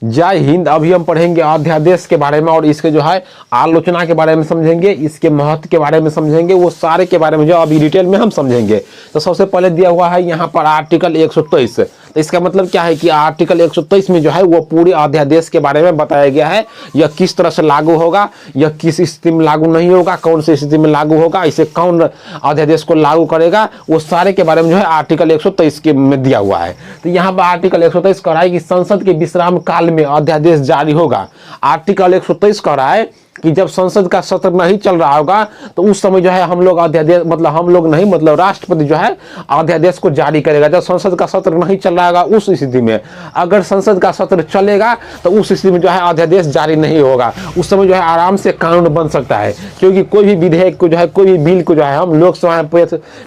जय हिंद। अभी हम पढ़ेंगे अध्यादेश के बारे में और इसके जो है आलोचना के बारे में समझेंगे, इसके महत्व के बारे में समझेंगे, वो सारे के बारे में जो अभी डिटेल में हम समझेंगे। तो सबसे पहले दिया हुआ है यहाँ पर आर्टिकल 123। तो इसका मतलब क्या है कि आर्टिकल 123 में जो है वो पूरे अध्यादेश के बारे में बताया गया है। यह किस तरह से लागू होगा, यह किस स्थिति में लागू नहीं होगा, कौन सी स्थिति में लागू होगा, इसे कौन अध्यादेश को लागू करेगा, वो सारे के बारे में जो है आर्टिकल 123 के में दिया हुआ है। तो यहाँ पर आर्टिकल 123 कह रहा है कि संसद के विश्राम काल में अध्यादेश जारी होगा। आर्टिकल 123 कह रहा है कि जब संसद का सत्र नहीं चल रहा होगा तो उस समय जो है हम लोग अध्यादेश, मतलब हम लोग नहीं, मतलब राष्ट्रपति जो है अध्यादेश को जारी करेगा। जब संसद का सत्र नहीं चल रहा होगा उस स्थिति में, अगर संसद का सत्र चलेगा तो उस स्थिति में जो है अध्यादेश जारी नहीं होगा। उस समय जो है आराम से कानून बन सकता है, क्योंकि कोई भी विधेयक को जो है, कोई भी बिल को जो है हम लोकसभा में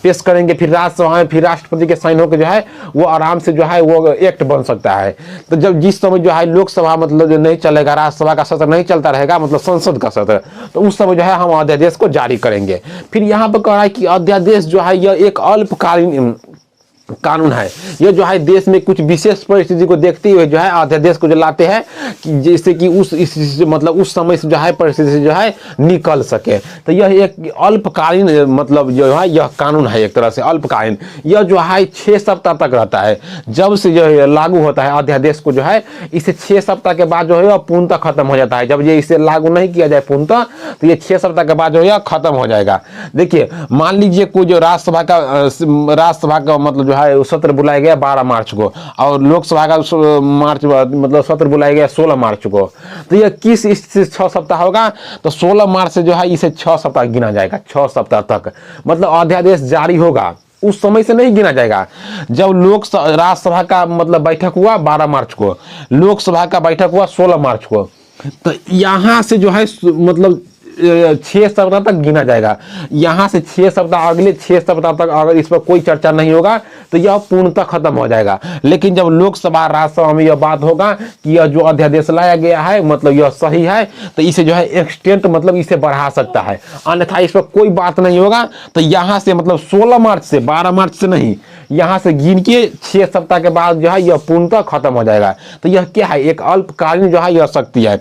पेश करेंगे, फिर राज्यसभा में, फिर राष्ट्रपति के साइन होकर जो है वो आराम से जो है वो एक्ट बन सकता है। तो जब जिस समय जो है लोकसभा मतलब जो नहीं चलेगा, राज्यसभा का सत्र नहीं चलता रहेगा, मतलब संसद का सत्र, तो उस समय जो है हम अध्यादेश को जारी करेंगे। फिर यहाँ पर कह रहा है कि अध्यादेश जो है यह एक अल्पकालीन कानून है। यह जो है देश में कुछ विशेष परिस्थिति को देखते हुए जो है अध्यादेश को जो लाते हैं कि जैसे कि मतलब उस समय से जो है परिस्थिति से जो है निकल सके। तो यह एक अल्पकालीन मतलब जो है यह कानून है, एक तरह से अल्पकालीन। यह जो है 6 सप्ताह तक रहता है। जब से जो लागू होता है अध्यादेश को जो है, इसे 6 सप्ताह के बाद जो है वह पूर्णतः खत्म हो जाता है। जब ये इसे लागू नहीं किया जाए पूर्णतः, तो ये 6 सप्ताह के बाद जो है खत्म हो जाएगा। देखिए मान लीजिए कोई जो राज्यसभा का मतलब है सत्र बुलाया गया 12 मार्च को और लोकसभा का मार्च मतलब सत्र बुलाया गया 16 मार्च को, तो यह किस स्थिति से 6 सप्ताह होगा? तो 16 मार्च से जो है इसे 6 सप्ताह गिना जाएगा। 6 सप्ताह तक मतलब अध्यादेश जारी होगा, उस समय से नहीं गिना जाएगा। जब राज्यसभा का मतलब बैठक हुआ 12 मार्च को, लोकसभा का बैठक हुआ 16 मार्च को, तो यहां से जो है मतलब 6 सप्ताह तक गिना जाएगा। यहां से 6 सप्ताह, अगले 6 सप्ताह तक अगर इस पर कोई चर्चा नहीं होगा तो यह पूर्णतः खत्म हो जाएगा। लेकिन जब लोकसभा राज्यसभा में यह बात होगा कि यह जो अध्यादेश लाया गया है मतलब यह सही है, तो इसे जो है एक्सटेंट मतलब इसे बढ़ा सकता है, अन्यथा इस पर कोई बात नहीं होगा। तो यहां से मतलब 16 मार्च से, 12 मार्च से नहीं, यहां से गिन के 6 सप्ताह के बाद जो है यह पूर्णतः खत्म हो जाएगा। तो यह क्या है? एक अल्पकालीन जो है यह शक्ति है।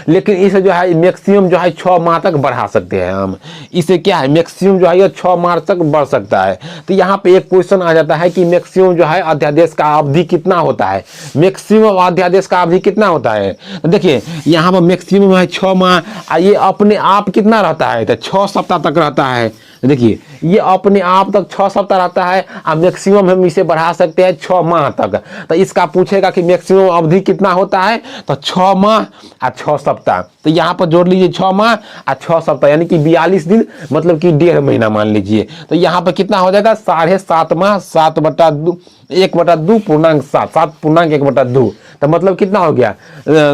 लेकिन इसे जो है मैक्सिमम जो है 6 माह तक बढ़ा सकते हैं हम। इसे क्या है, मैक्सिमम जो है ये 6 माह तक बढ़ सकता है। तो यहाँ पे एक क्वेश्चन आ जाता है कि मैक्सिमम जो है अध्यादेश का अवधि कितना होता है? मैक्सिमम अध्यादेश का अवधि कितना होता है? तो देखिए यहाँ पर मैक्सिमम है 6 माह, ये अपने आप कितना रहता है? तो 6 सप्ताह तक रहता है। देखिए ये अपने आप तक 6 सप्ताह रहता है और मैक्सिमम हम इसे बढ़ा सकते हैं 6 माह तक। तो इसका पूछेगा कि मैक्सिमम अवधि कितना होता है, तो 6 माह और 6 सप्ताह। तो यहाँ पर जोड़ लीजिए 6 माह और 6 सप्ताह, यानी कि 42 दिन, मतलब कि 1.5 महीना मान लीजिए। तो यहाँ पर कितना हो जाएगा? 7.5 माह, 7/2, 1/2 पूर्णांक 7, 7.1/2। तो मतलब कितना हो गया?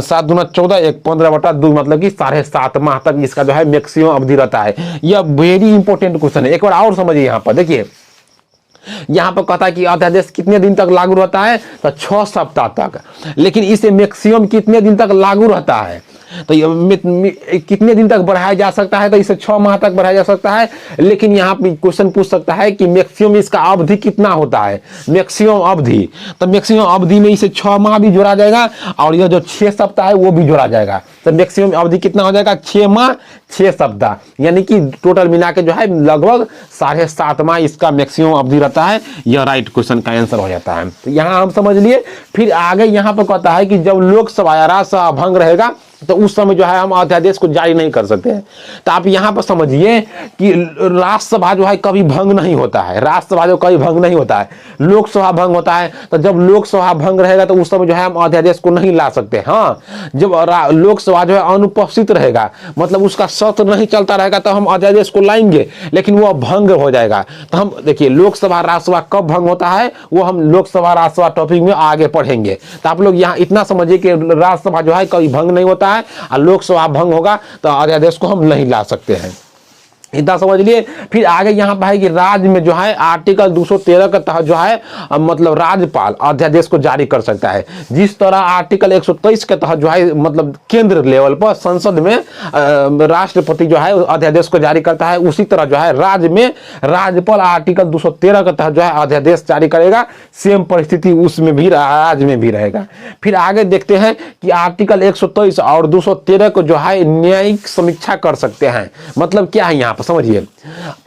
7 दूना 14, 1 15/2, मतलब कि 7.5 माह तक इसका जो है मैक्सिमम अवधि रहता है। यह वेरी इंपॉर्टेंट क्वेश्चन है, एक बार और समझिए। यहाँ पर देखिए, यहाँ पर कहता है कि अध्यादेश कितने दिन तक लागू रहता है? तो 6 सप्ताह तक। लेकिन इसे मैक्सिमम कितने दिन तक लागू रहता है? तो कितने दिन तक बढ़ाया जा सकता है? तो इसे 6 माह तक बढ़ाया जा सकता है। लेकिन यहाँ पे क्वेश्चन पूछ सकता है कि मैक्सिमम इसका अवधि कितना होता है, मैक्सिमम अवधि। तो मैक्सिमम अवधि में इसे 6 माह भी जोड़ा जाएगा और यह जो 6 सप्ताह है वो भी जोड़ा जाएगा। तो मैक्सिमम अवधि कितना हो जाएगा? 6 माह 6 सप्ताह, यानी कि टोटल मिला के जो है लगभग 7.5 माह इसका मैक्सिमम अवधि रहता है। यह राइट क्वेश्चन का आंसर हो जाता है। तो यहाँ हम समझ लिए। फिर आगे यहाँ पर कहता है कि जब लोकसभा या राज्यसभा भंग रहेगा तो उस समय जो है हम अध्यादेश को जारी नहीं कर सकते हैं। तो आप यहाँ पर समझिए कि राज्यसभा जो है कभी भंग नहीं होता है, राज्यसभा जो कभी भंग नहीं होता है, लोकसभा भंग होता है। तो जब लोकसभा भंग रहेगा तो उस समय जो है हम अध्यादेश को नहीं ला सकते। हाँ, जब लोकसभा जो है अनुपस्थित रहेगा, मतलब उसका सत्र नहीं चलता रहेगा, तो हम अध्यादेश को लाएंगे, लेकिन वो भंग हो जाएगा। तो हम देखिए लोकसभा राज्यसभा कब भंग होता है वो हम लोकसभा राज्यसभा टॉपिक में आगे पढ़ेंगे। तो आप लोग यहाँ इतना समझिए कि राज्यसभा जो है कभी भंग नहीं होता है और लोकसभा भंग होगा तो अध्यादेश को हम नहीं ला सकते हैं। इतना समझ लिए। फिर आगे यहाँ पर है कि राज्य में जो है आर्टिकल 213 के तहत जो है मतलब राज्यपाल अध्यादेश को जारी कर सकता है। जिस तरह आर्टिकल 123 के तहत जो है मतलब केंद्र लेवल पर संसद में राष्ट्रपति जो है अध्यादेश को जारी करता है, उसी तरह जो है राज्य में राज्यपाल आर्टिकल 213 के तहत जो है अध्यादेश जारी करेगा। सेम परिस्थिति उसमें भी राज्य में भी रहेगा। फिर आगे देखते हैं कि आर्टिकल 123 और 213 को जो है न्यायिक समीक्षा कर सकते हैं। मतलब क्या है यहाँ पर समझिए,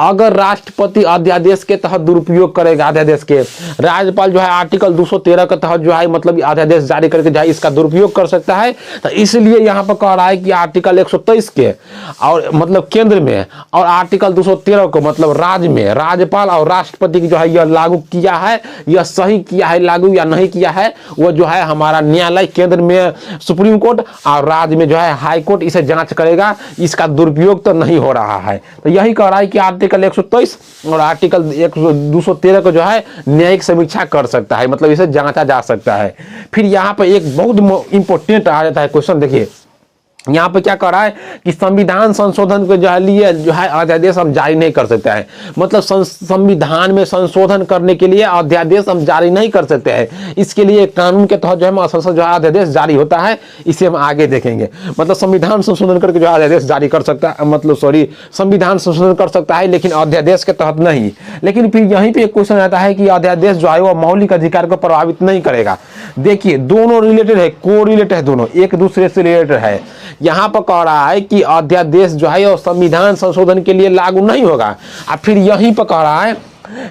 अगर राष्ट्रपति अध्यादेश के तहत दुरुपयोग करेगा अध्यादेश के, राज्यपाल जो है आर्टिकल 213 के तहत जो है मतलब अध्यादेश जारी करके जो है इसका दुरुपयोग कर सकता है। तो इसलिए यहाँ पर कह रहा है कि आर्टिकल 123 के और मतलब केंद्र में और आर्टिकल 213 को मतलब राज्य में राज्यपाल और राष्ट्रपति की जो है यह लागू किया है, यह सही किया है लागू या नहीं किया है, वो जो है हमारा न्यायालय केंद्र में सुप्रीम कोर्ट और राज्य में जो है हाई कोर्ट इसे जांच करेगा, इसका दुरुपयोग तो नहीं हो रहा है। तो यही कह रहा है कि आर्टिकल 123 और आर्टिकल 213 को जो है न्यायिक समीक्षा कर सकता है, मतलब इसे जांचा जा सकता है। फिर यहाँ पे एक बहुत इंपॉर्टेंट आ जाता है क्वेश्चन, देखिए यहाँ पे क्या कर रहा है कि संविधान संशोधन के जो है लिए जो है अध्यादेश हम जारी नहीं कर सकते हैं। मतलब संविधान में संशोधन करने के लिए अध्यादेश हम जारी नहीं कर सकते हैं। इसके लिए कानून के तहत जो है संसद जो है अध्यादेश जारी होता है, इसे हम आगे देखेंगे। मतलब संविधान संशोधन करके जो है अध्यादेश जारी कर सकता है, मतलब सॉरी संविधान संशोधन कर सकता है लेकिन अध्यादेश के तहत नहीं। लेकिन फिर यहीं पर एक क्वेश्चन आता है कि अध्यादेश जो है वो मौलिक अधिकार को प्रभावित नहीं करेगा। देखिए दोनों रिलेटेड है, को रिलेटेड है, दोनों एक दूसरे से रिलेटेड है। यहाँ पर कह रहा है कि अध्यादेश जो है वो संविधान संशोधन के लिए लागू नहीं होगा, और फिर यहीं पर कह रहा है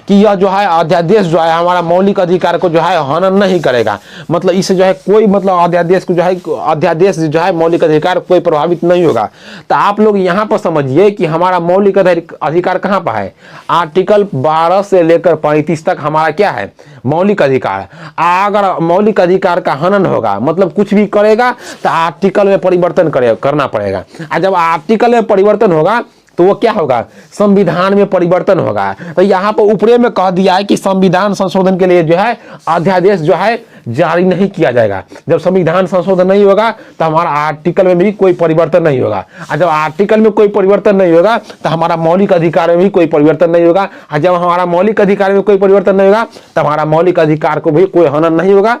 कि यह जो है अध्यादेश जो है हमारा मौलिक अधिकार को जो है हनन नहीं करेगा। मतलब इससे जो है कोई मतलब अध्यादेश को जो है अध्यादेश जो है मौलिक अधिकार कोई प्रभावित नहीं होगा। तो आप लोग यहाँ पर समझिए कि हमारा मौलिक अधिकार कहाँ पर है, आर्टिकल 12 से लेकर 35 तक हमारा क्या है मौलिक अधिकार। अगर मौलिक अधिकार का हनन होगा मतलब कुछ भी करेगा तो आर्टिकल में परिवर्तन करना पड़ेगा, और जब आर्टिकल में परिवर्तन होगा तो वो क्या होगा, संविधान में परिवर्तन होगा। तो यहाँ पर ऊपरे में कह दिया है कि संविधान संशोधन के लिए जो है अध्यादेश जो है जारी नहीं किया जाएगा। जब संविधान संशोधन नहीं होगा तो हमारा आर्टिकल में भी कोई परिवर्तन नहीं होगा, और जब आर्टिकल में कोई परिवर्तन नहीं होगा तो हमारा मौलिक अधिकार में भी कोई परिवर्तन नहीं होगा, और जब हमारा मौलिक अधिकार में कोई परिवर्तन नहीं होगा तो हमारा मौलिक अधिकार को भी कोई हनन नहीं होगा।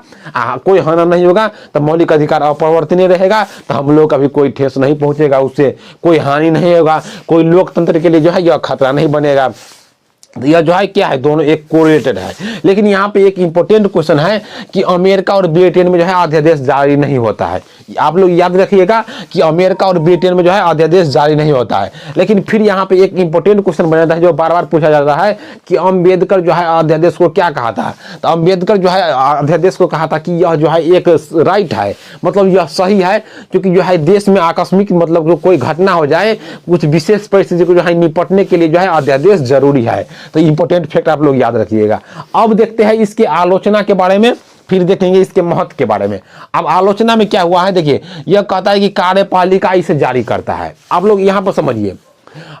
कोई हनन नहीं होगा तो मौलिक अधिकार अपरिवर्तनीय रहेगा, तो हम लोग का भी कोई ठेस नहीं पहुंचेगा, उससे कोई हानि नहीं होगा, कोई लोकतंत्र के लिए जो है यह खतरा नहीं बनेगा। यह जो है क्या है, दोनों एक कोरिलेटेड है। लेकिन यहाँ पे एक इंपॉर्टेंट क्वेश्चन है कि अमेरिका और ब्रिटेन में जो है अध्यादेश जारी नहीं होता है। आप लोग याद रखिएगा कि अमेरिका और ब्रिटेन में जो है अध्यादेश जारी नहीं होता है। लेकिन फिर यहाँ पे एक इंपॉर्टेंट क्वेश्चन बन जाता है जो बार बार पूछा जाता है कि अम्बेडकर जो है अध्यादेश को क्या कहा था। तो अम्बेडकर जो है अध्यादेश को कहा था कि यह जो है एक राइट है, मतलब यह सही है, क्योंकि जो है देश में आकस्मिक मतलब जो कोई घटना हो जाए, कुछ विशेष परिस्थिति को जो है निपटने के लिए जो है अध्यादेश जरूरी है। तो इंपॉर्टेंट फैक्ट आप लोग याद रखिएगा। अब देखते हैं इसकी आलोचना के बारे में, फिर देखेंगे इसके महत्व के बारे में। अब आलोचना में क्या हुआ है, देखिए यह कहता है कि कार्यपालिका इसे जारी करता है। आप लोग यहां पर समझिए,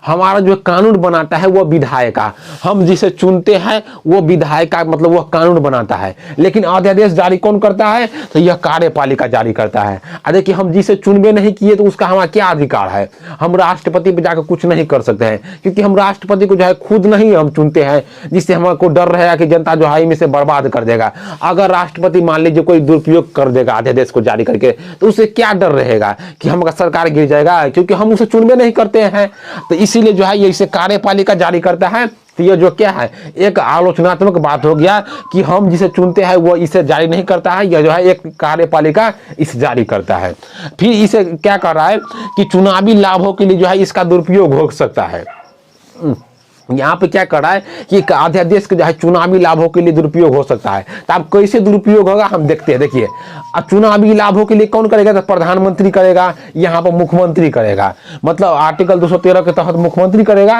हमारा जो कानून बनाता है वो विधायक, हम जिसे चुनते हैं वो विधायक मतलब वह कानून बनाता है, लेकिन अध्यादेश जारी कौन करता है, तो यह कार्यपालिका जारी करता है। देखिए हम जिसे चुनबे नहीं किए तो उसका हमारा क्या अधिकार है, हम राष्ट्रपति पे जाकर कुछ नहीं कर सकते हैं, क्योंकि हम राष्ट्रपति को जो है खुद नहीं हम चुनते हैं, जिससे हमको डर रहेगा कि जनता जो है इनमें से बर्बाद कर देगा। अगर राष्ट्रपति मान लीजिए कोई दुरुपयोग कर देगा अध्यादेश को जारी करके, तो उसे क्या डर रहेगा कि हमारा सरकार गिर जाएगा, क्योंकि हम उसे चुनबे नहीं करते हैं। तो इसीलिए जो है ये इसे कार्यपालिका जारी करता है। तो ये जो क्या है, एक आलोचनात्मक बात हो गया कि हम जिसे चुनते हैं वो इसे जारी नहीं करता है, यह जो है एक कार्यपालिका इसे जारी करता है। फिर इसे क्या कर रहा है कि चुनावी लाभों के लिए जो है इसका दुरुपयोग हो सकता है। यहाँ पे क्या कर रहा है कि अध्यादेश के जो है चुनावी लाभों के लिए दुरुपयोग हो सकता है। तो अब कैसे दुरुपयोग होगा हम देखते हैं। देखिए चुनावी लाभों के लिए कौन करेगा, तो प्रधानमंत्री करेगा, यहाँ पर मुख्यमंत्री करेगा, मतलब आर्टिकल 213 के तहत मुख्यमंत्री करेगा,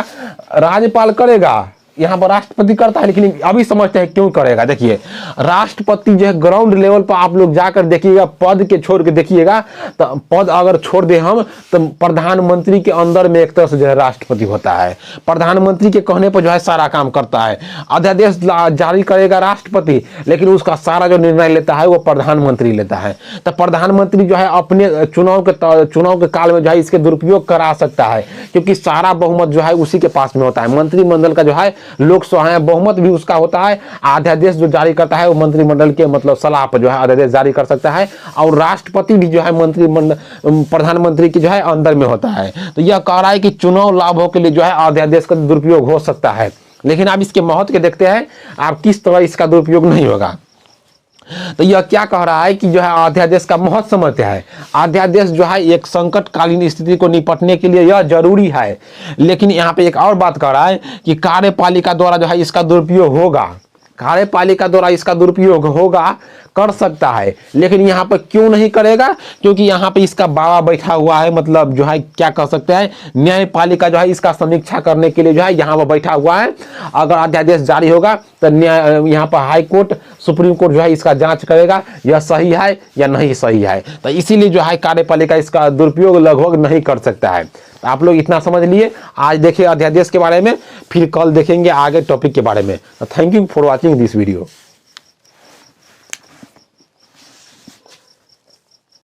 राज्यपाल करेगा, यहाँ पर राष्ट्रपति करता है, लेकिन अभी समझते हैं क्यों करेगा। देखिए राष्ट्रपति जो है ग्राउंड लेवल पर आप लोग जाकर देखिएगा, पद के छोड़ के देखिएगा, तो पद अगर छोड़ दे हम तो प्रधानमंत्री के अंदर में एक तरह से जो है राष्ट्रपति होता है। प्रधानमंत्री के कहने पर जो है सारा काम करता है। अध्यादेश जारी करेगा राष्ट्रपति, लेकिन उसका सारा जो निर्णय लेता है वो प्रधानमंत्री लेता है। तो प्रधानमंत्री जो है अपने चुनाव के काल में जो है इसके दुरुपयोग करा सकता है, क्योंकि सारा बहुमत जो है उसी के पास में होता है। मंत्रिमंडल का जो है लोकसभा में बहुमत भी उसका होता है। अध्यादेश जो जारी करता है वो मंत्रिमंडल के मतलब सलाह पर जो है अध्यादेश जारी कर सकता है, और राष्ट्रपति भी जो है मंत्रिमंडल प्रधानमंत्री की जो है अंदर में होता है। तो यह कह रहा है कि चुनाव लाभों के लिए जो है अध्यादेश का दुरुपयोग हो सकता है, लेकिन आप इसके महत्व के देखते हैं आप किस तरह इसका दुरुपयोग नहीं होगा। तो यह क्या कह रहा है कि जो है अध्यादेश का महत्व समझते हैं। अध्यादेश जो है एक संकटकालीन स्थिति को निपटने के लिए यह जरूरी है, लेकिन यहाँ पे एक और बात कह रहा है कि कार्यपालिका द्वारा जो है इसका दुरुपयोग होगा। कार्यपालिका द्वारा इसका दुरुपयोग होगा, कर सकता है, लेकिन यहाँ पर क्यों नहीं करेगा? क्योंकि यहाँ पे इसका बाबा बैठा हुआ है, मतलब जो है क्या कह सकते हैं, न्यायपालिका जो है इसका समीक्षा करने के लिए जो है यहाँ पर बैठा हुआ है। अगर अध्यादेश जारी होगा तो यहाँ पर हाई कोर्ट, सुप्रीम कोर्ट जो है इसका जांच करेगा यह सही है या नहीं सही है। तो इसीलिए जो है कार्यपालिका इसका दुरुपयोग लगभग नहीं कर सकता है। तो आप लोग इतना समझ लिए। आज देखिए अध्यादेश के बारे में, फिर कल देखेंगे आगे टॉपिक के बारे में। Thank you for watching this video.